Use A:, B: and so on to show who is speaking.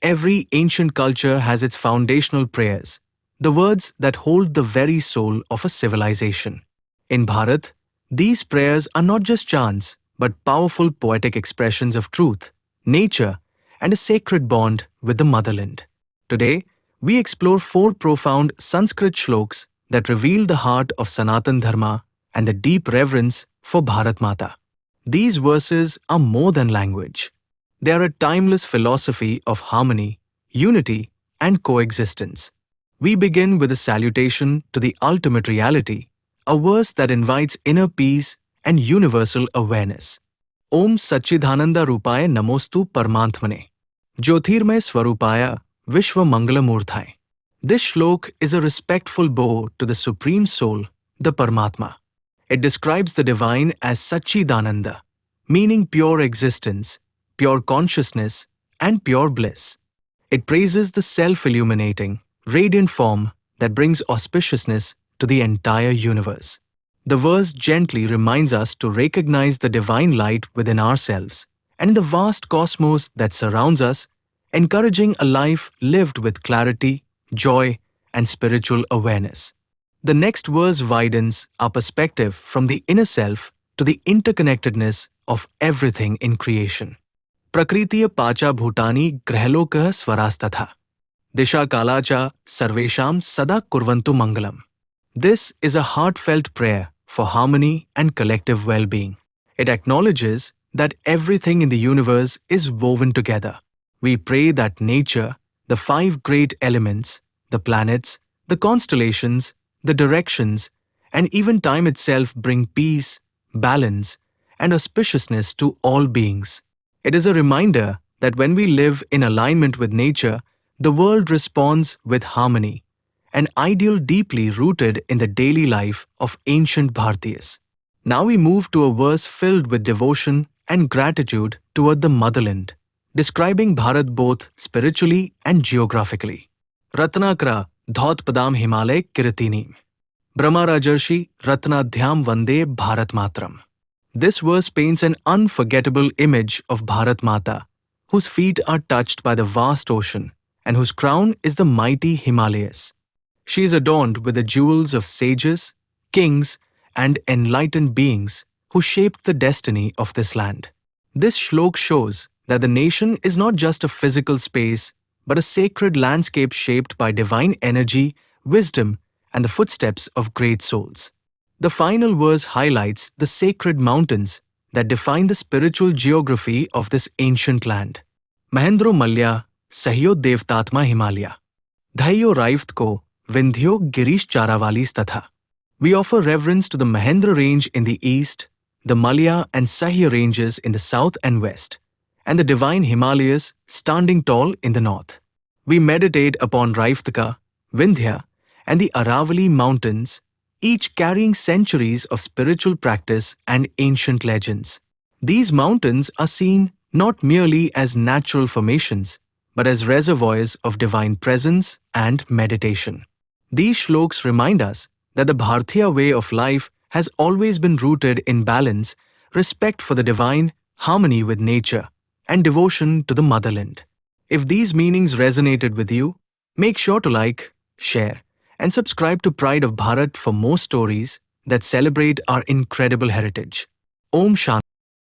A: Every ancient culture has its foundational prayers, the words that hold the very soul of a civilization. In Bharat, these prayers are not just chants, but powerful poetic expressions of truth, nature, and a sacred bond with the motherland. Today, we explore four profound Sanskrit shlokas that reveal the heart of Sanatana Dharma and the deep reverence for Bharat Mata. These verses are more than language. They are a timeless philosophy of harmony, unity, and coexistence. We begin with a salutation to the ultimate reality, a verse that invites inner peace and universal awareness. Om Satchidananda Rupaya Namostu Parmantmane. Jyotirmay Swarupaya Vishwa Mangalamurthai. This shlok is a respectful bow to the Supreme Soul, the Paramatma. It describes the divine as Satchidananda, meaning pure existence, pure consciousness, and pure bliss. It praises the self-illuminating, radiant form that brings auspiciousness to the entire universe. The verse gently reminds us to recognize the divine light within ourselves and in the vast cosmos that surrounds us, encouraging a life lived with clarity, joy, and spiritual awareness. The next verse widens our perspective from the inner self to the interconnectedness of everything in creation. Prakritiya pacha bhutani grahloka swarastatha. Disha kalacha sarvesham sada kurvantu mangalam. This is a heartfelt prayer for harmony and collective well-being. It acknowledges that everything in the universe is woven together. We pray that nature, the five great elements, the planets, the constellations, the directions, and even time itself bring peace, balance, and auspiciousness to all beings. It is a reminder that when we live in alignment with nature, the world responds with harmony, an ideal deeply rooted in the daily life of ancient Bharatiyas. Now we move to a verse filled with devotion and gratitude toward the motherland, describing Bharat both spiritually and geographically. Ratnakra Dhautpadam Himalay Kirtinim. Brahmarajarshi Ratnadhyam Vande Bharat Matram. This verse paints an unforgettable image of Bharat Mata, whose feet are touched by the vast ocean and whose crown is the mighty Himalayas. She is adorned with the jewels of sages, kings, and enlightened beings who shaped the destiny of this land. This shlok shows that the nation is not just a physical space, but a sacred landscape shaped by divine energy, wisdom, and the footsteps of great souls. The final verse highlights the sacred mountains that define the spiritual geography of this ancient land. Mahendro Malya, Sahyo Devtatma Himalaya. Dhaiyo Raift ko, Vindhyo Girish Charavalis Tatha. We offer reverence to the Mahendra range in the east, the Malya and Sahya ranges in the south and west, and the divine Himalayas standing tall in the north. We meditate upon Raiftaka, Vindhya, and the Aravali mountains, each carrying centuries of spiritual practice and ancient legends. These mountains are seen not merely as natural formations, but as reservoirs of divine presence and meditation. These shloks remind us that the Bharatiya way of life has always been rooted in balance, respect for the divine, harmony with nature, and devotion to the motherland. If these meanings resonated with you, make sure to like, share, and subscribe to Pride of Bharat for more stories that celebrate our incredible heritage. Om Shanti.